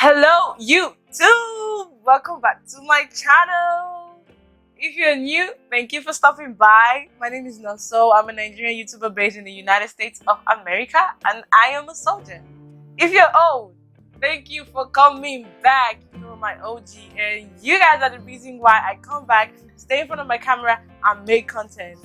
Hello YouTube! Welcome back to my channel. If you're new, thank you for stopping by. My name is Noso. I'm a Nigerian YouTuber based in the United States of America and I am a soldier. If you're old, thank you for coming back. You're my OG and you guys are the reason why I come back, stay in front of my camera and make content.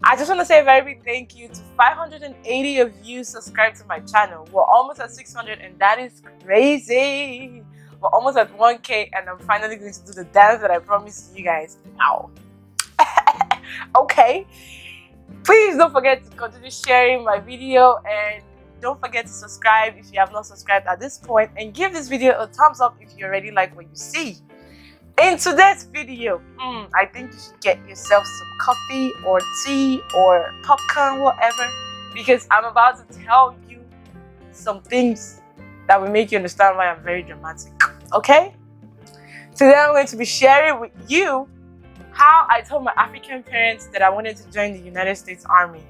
I just want to say a very big thank you to 580 of you subscribed to my channel. We're almost at 600 and that is crazy. We're almost at 1K and I'm finally going to do the dance that I promised you guys. Ow. Okay. Please don't forget to continue sharing my video and don't forget to subscribe if you have not subscribed at this point, and give this video a thumbs up if you already like what you see. In today's video, I think you should get yourself some coffee or tea or popcorn, whatever, because I'm about to tell you some things that will make you understand why I'm very dramatic, okay? Today I'm going to be sharing with you how I told my African parents that I wanted to join the United States Army.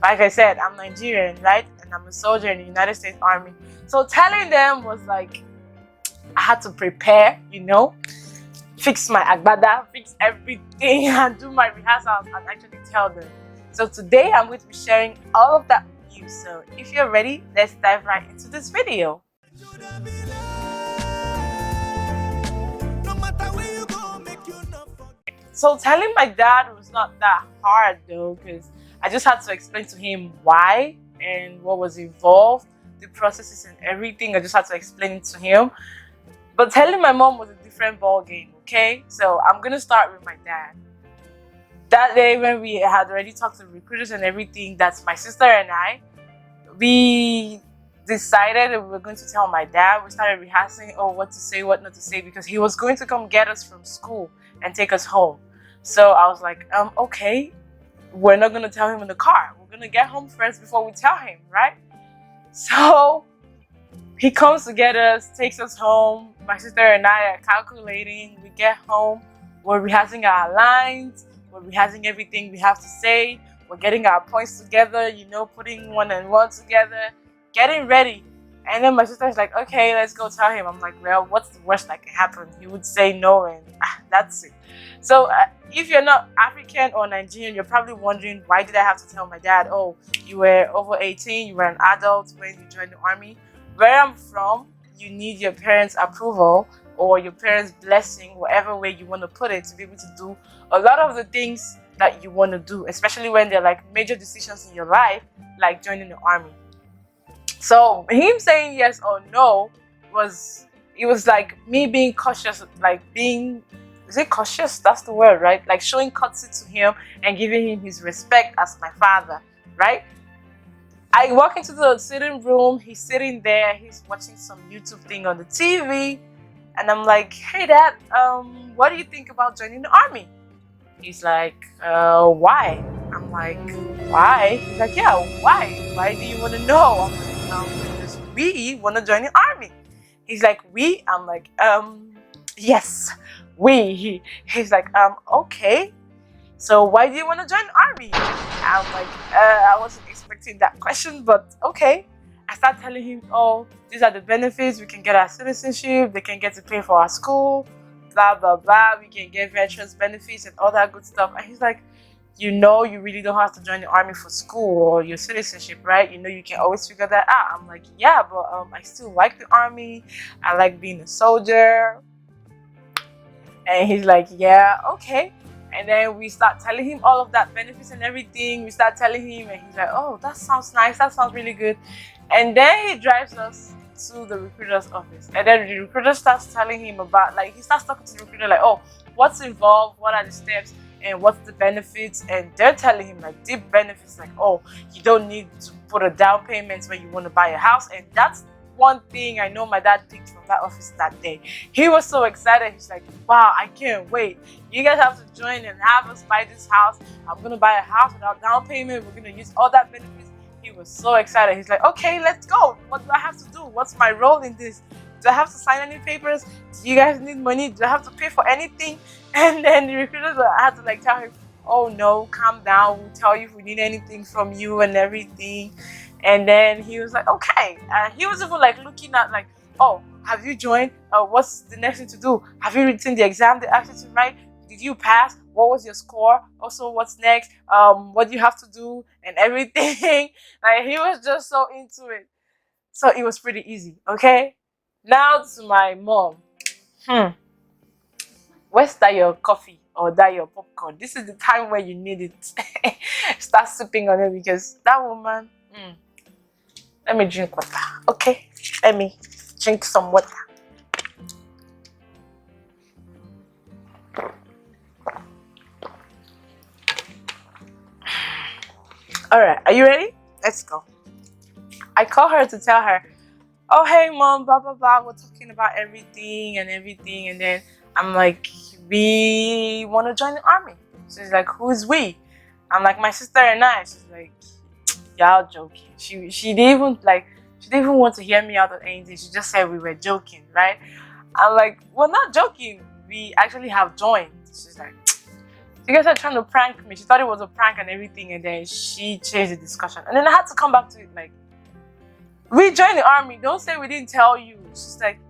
Like I said, I'm Nigerian, right? And I'm a soldier in the United States Army. So telling them was like, I had to prepare, you know, fix my agbada, fix everything and do my rehearsals and actually tell them. So today I'm going to be sharing all of that with you. So if you're ready, let's dive right into this video. So telling my dad was not that hard though, because I just had to explain to him why and what was involved, the processes and everything. I just had to explain it to him. But telling my mom was a different ball game, okay? So I'm gonna start with my dad. That day when we had already talked to recruiters and everything, that's my sister and I, we decided that we were going to tell my dad. We started rehearsing, what to say, what not to say, because he was going to come get us from school and take us home. So I was like, okay, we're not gonna tell him in the car. We're gonna get home first before we tell him, right? So he comes to get us, takes us home. My sister and I are calculating. We get home. We're rehearsing our lines. We're rehearsing everything we have to say. We're getting our points together, you know, putting one and one together, getting ready. And then my sister's like, okay, let's go tell him. I'm like, well, what's the worst that can happen? He would say no and that's it. So if you're not African or Nigerian, you're probably wondering, why did I have to tell my dad, oh, you were over 18, you were an adult when you joined the army? Where I'm from, you need your parents' approval or your parents' blessing, whatever way you want to put it, to be able to do a lot of the things that you want to do, especially when they're like major decisions in your life, like joining the army. So him saying yes or no it was like me being cautious, like being, is it cautious? That's the word, right? Like showing courtesy to him and giving him his respect as my father, right? I walk into the sitting room, he's sitting there, he's watching some YouTube thing on the TV, and I'm like, hey dad, what do you think about joining the army? He's like, why? I'm like, why? He's like, yeah, why? Why do you want to know? I'm like, because we want to join the army. He's like, we? I'm like, yes, we. He's like, okay. So why do you want to join the army? I'm like, I wasn't expecting that question, but okay. I start telling him, oh, these are the benefits. We can get our citizenship. They can get to pay for our school, blah, blah, blah. We can get veterans benefits and all that good stuff. And he's like, you know, you really don't have to join the army for school or your citizenship, right? You know, you can always figure that out. I'm like, yeah, but I still like the army. I like being a soldier. And he's like, yeah, okay. And then we start telling him all of that benefits and everything. We start telling him and he's like, oh, that sounds nice. That sounds really good. And then he drives us to the recruiter's office. And then the recruiter starts telling him about, like, he starts talking to the recruiter like, oh, what's involved? What are the steps? And what's the benefits? And they're telling him like deep benefits, like, oh, you don't need to put a down payment when you want to buy a house. And that's one thing I know my dad picked from that office that day. He was so excited. He's like, wow, I can't wait. You guys have to join and have us buy this house. I'm going to buy a house without down payment. We're going to use all that benefits. He was so excited. He's like, okay, let's go. What do I have to do? What's my role in this? Do I have to sign any papers? Do you guys need money? Do I have to pay for anything? And then the recruiters had to like tell him, oh no, calm down. We'll tell you if we need anything from you and everything. And then he was like, okay. He was even like looking at like, oh, Have you joined? What's the next thing to do? Have you written the exam they asked you to write? Did you pass? What was your score? Also, what's next? What do you have to do? And everything. Like, he was just so into it. So it was pretty easy, okay? Now to my mom. Where's that your coffee or that your popcorn? This is the time where you need it. Start sipping on it because that woman. Let me drink water, okay? Let me drink some water. Alright, are you ready? Let's go. I call her to tell her, oh, hey, mom, blah, blah, blah. We're talking about everything. And then I'm like, we want to join the army. She's like, who's we? I'm like, my sister and I. She's like, y'all joking. She didn't even want to hear me out of anything. She just said we were joking, right? I'm like, we're not joking. We actually have joined. She's like, you guys are trying to prank me. She thought it was a prank and everything, and then she changed the discussion. And then I had to come back to it like, we joined the army. Don't say we didn't tell you. She's like,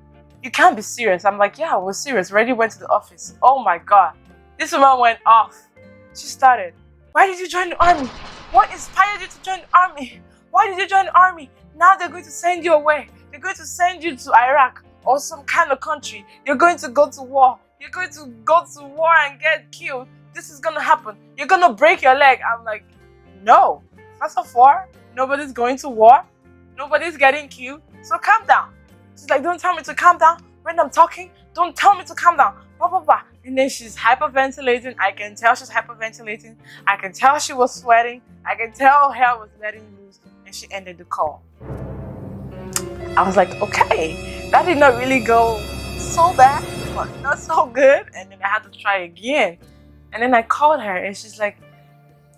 you can't be serious. I'm like, yeah, we're serious. We already went to the office. Oh my God. This woman went off. She started, why did you join the army? What inspired you to join the army? Why did you join the army? Now they're going to send you away. They're going to send you to Iraq or some kind of country. You're going to go to war. You're going to go to war and get killed. This is going to happen. You're going to break your leg. I'm like, no. First of all, nobody's going to war. Nobody's getting killed. So calm down. She's like, don't tell me to calm down. When I'm talking, don't tell me to calm down. Blah, blah, blah. And then she's hyperventilating. I can tell she's hyperventilating. I can tell she was sweating. I can tell her hair was letting loose. And she ended the call. I was like, okay, that did not really go so bad, but not so good. And then I had to try again. And then I called her and she's like,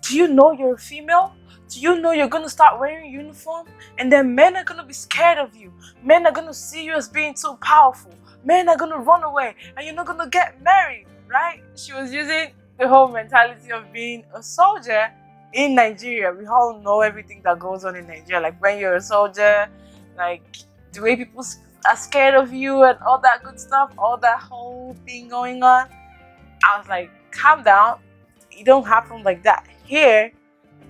do you know you're a female? Do you know you're going to start wearing a uniform? And then men are going to be scared of you. Men are going to see you as being too powerful. Men are going to run away and you're not going to get married, right? She was using the whole mentality of being a soldier in Nigeria. We all know everything that goes on in Nigeria. Like when you're a soldier, like the way people are scared of you and all that good stuff, all that whole thing going on. I was like, calm down. It don't happen like that. Here,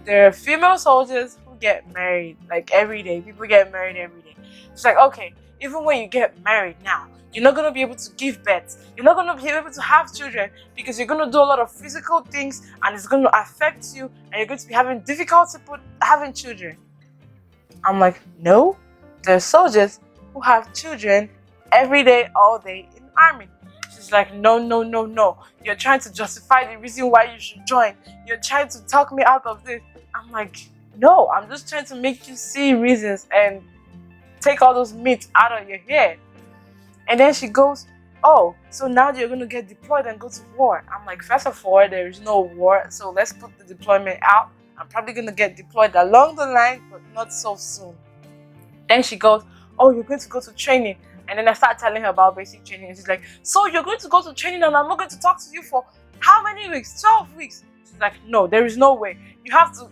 there are female soldiers who get married like every day. People get married every day. It's like, okay, even when you get married now, you're not going to be able to give birth. You're not going to be able to have children because you're going to do a lot of physical things and it's going to affect you and you're going to be having difficulty having children. I'm like, no, there are soldiers who have children every day, all day in the army. She's like, no. You're trying to justify the reason why you should join. You're trying to talk me out of this. I'm like, no, I'm just trying to make you see reasons and take all those myths out of your head. And then she goes, oh, so now you're going to get deployed and go to war. I'm like, first of all, there is no war, so let's put the deployment out. I'm probably going to get deployed along the line, but not so soon. Then she goes, oh, you're going to go to training. And then I start telling her about basic training. And she's like, so you're going to go to training and I'm not going to talk to you for how many weeks? 12 weeks. She's like, no, there is no way. You have to,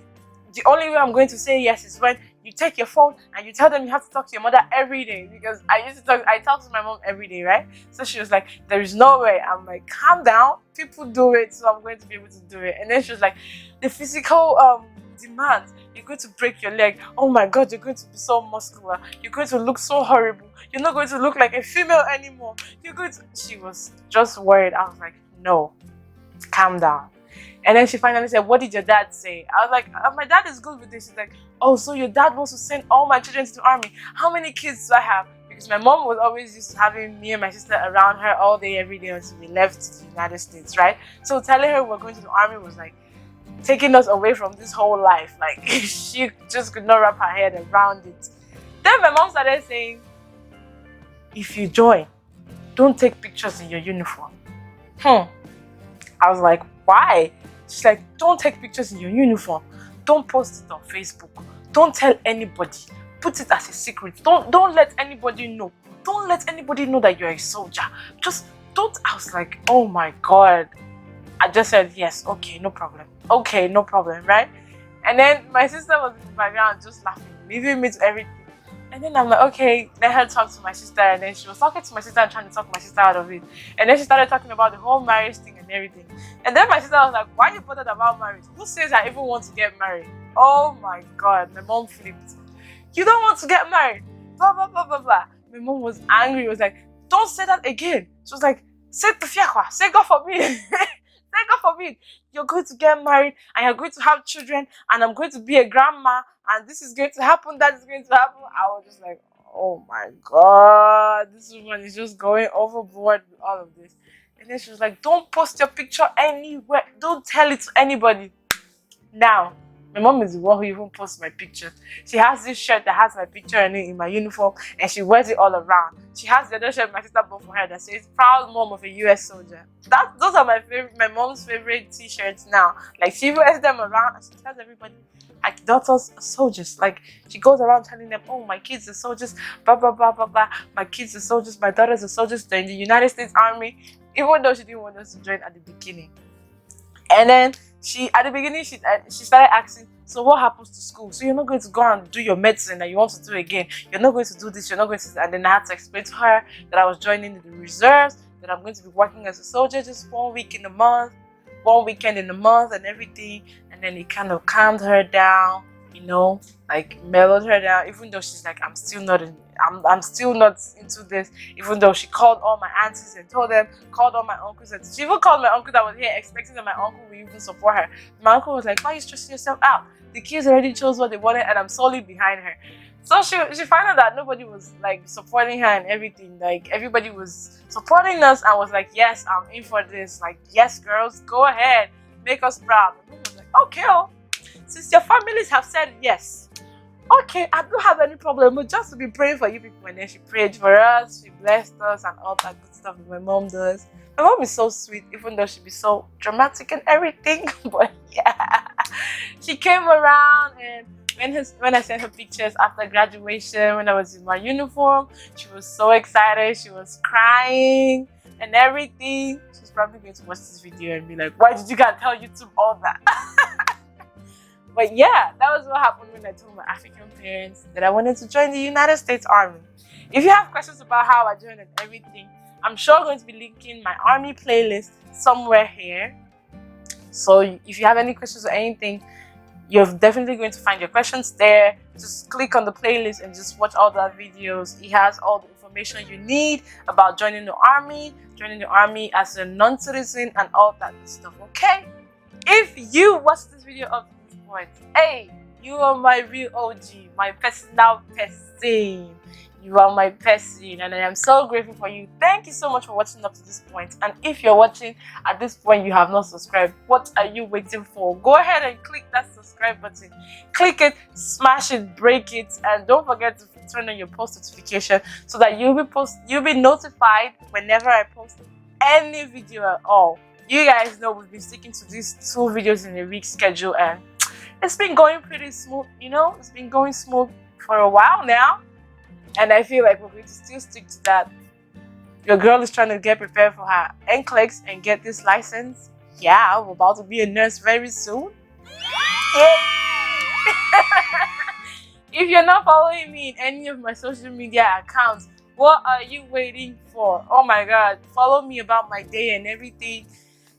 the only way I'm going to say yes is when you take your phone and you tell them you have to talk to your mother every day. Because I talk to my mom every day, right? So she was like, there is no way. I'm like, calm down. People do it, so I'm going to be able to do it. And then she was like, the physical demands. You're going to break your leg. Oh my God, you're going to be so muscular. You're going to look so horrible. You're not going to look like a female anymore. She was just worried. I was like, no, calm down. And then she finally said, what did your dad say? I was like, my dad is good with this. She's like, oh, so your dad wants to send all my children to the army. How many kids do I have? Because my mom was always used to having me and my sister around her all day, every day until we left the United States, right? So telling her we're going to the army was like taking us away from this whole life. Like, she just could not wrap her head around it. Then my mom started saying, if you join, don't take pictures in your uniform. I was like, why? She's like, don't take pictures in your uniform. Don't post it on Facebook. Don't tell anybody. Put it as a secret. Don't let anybody know. Don't let anybody know that you're a soldier. Just don't. I was like, oh my God. I just said, yes, okay, no problem. Okay, no problem, right? And then my sister was in the background just laughing, leaving me to everything. And then I'm like, okay, let her talk to my sister. And then she was talking to my sister and trying to talk my sister out of it. And then she started talking about the whole marriage thing and everything. And then my sister was like, why are you bothered about marriage? Who says I even want to get married? Oh my God, my mom flipped. You don't want to get married? Blah, blah, blah, blah, blah. My mom was angry. It was like, don't say that again. She was like, say Tufiakwa, say God forbid. Say God forbid. You're going to get married and you're going to have children and I'm going to be a grandma and this is going to happen, that is going to happen. I was just like, oh my God, this woman is just going overboard with all of this. And then she was like, don't post your picture anywhere. Don't tell it to anybody. Now, my mom is the one who even posts my pictures. She has this shirt that has my picture in it in my uniform and she wears it all around. She has the other shirt my sister bought for her that says proud mom of a US soldier. Those are my mom's favorite t-shirts now. Like she wears them around and she tells everybody, my daughters are soldiers. Like she goes around telling them, oh, my kids are soldiers, blah blah blah blah blah. My kids are soldiers, my daughters are soldiers. They're in the United States Army, even though she didn't want us to join at the beginning. And then at the beginning, she started asking, so what happens to school? So you're not going to go and do your medicine that you want to do again. You're not going to do this, you're not going to. And then I had to explain to her that I was joining the reserves, that I'm going to be working as a soldier just 1 week in a month, 1 weekend in a month and everything. And then it kind of calmed her down, you know, like mellowed her down, even though she's like, I'm still not into this, even though she called all my aunties and called all my uncles, and she even called my uncle that was here expecting that my uncle would even support her. My uncle was like, why are you stressing yourself out? The kids already chose what they wanted and I'm solely behind her. So she found out that nobody was like supporting her and everything. Like everybody was supporting us and was like, yes, I'm in for this. Like, yes, girls, go ahead, make us proud. And I was like, okay, since your families have said yes, okay, I don't have any problem, but just to be praying for you people. And then she prayed for us, she blessed us and all that good stuff that my mom does. My mom is so sweet, even though she be so dramatic and everything. But yeah, she came around, and when I sent her pictures after graduation, when I was in my uniform, she was so excited. She was crying and everything. She's probably going to watch this video and be like, why did you guys tell YouTube all that? But yeah, that was what happened when I told my African parents that I wanted to join the United States Army. If you have questions about how I joined and everything, I'm sure I'm going to be linking my Army playlist somewhere here. So if you have any questions or anything, you're definitely going to find your questions there. Just click on the playlist and just watch all the videos. It has all the information you need about joining the Army as a non-citizen and all that good stuff, okay? If you watch this video up to this point, hey, you are my real OG, my personal person. You are my person and I am so grateful for you. Thank you so much for watching up to this point. And if you're watching at this point, you have not subscribed, what are you waiting for? Go ahead and click that subscribe button. Click it, smash it, break it, and don't forget to turn on your post notification so that you'll be notified whenever I post any video at all. You guys know we've been sticking to these 2 videos in a week schedule and it's been going pretty smooth, you know? It's been going smooth for a while now. And I feel like we're going to still stick to that. Your girl is trying to get prepared for her NCLEX and get this license. Yeah, I'm about to be a nurse very soon. Yay! If you're not following me in any of my social media accounts, what are you waiting for? Oh my God, follow me about my day and everything.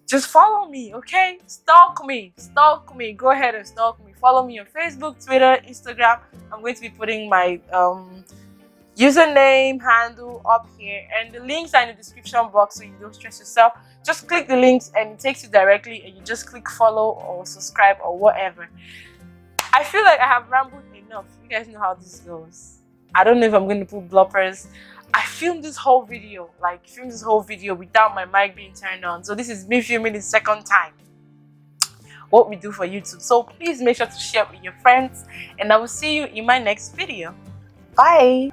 Just follow me, okay? Stalk me. Go ahead and stalk me. Follow me on Facebook, Twitter, Instagram. I'm going to be putting my username, handle up here, and the links are in the description box so you don't stress yourself. Just click the links and it takes you directly and you just click follow or subscribe or whatever. I feel like I have rambled enough. You guys know how this goes. I don't know if I'm going to put bloopers. I filmed this whole video without my mic being turned on. So this is me filming the second time what we do for YouTube. So please make sure to share with your friends and I will see you in my next video. Bye.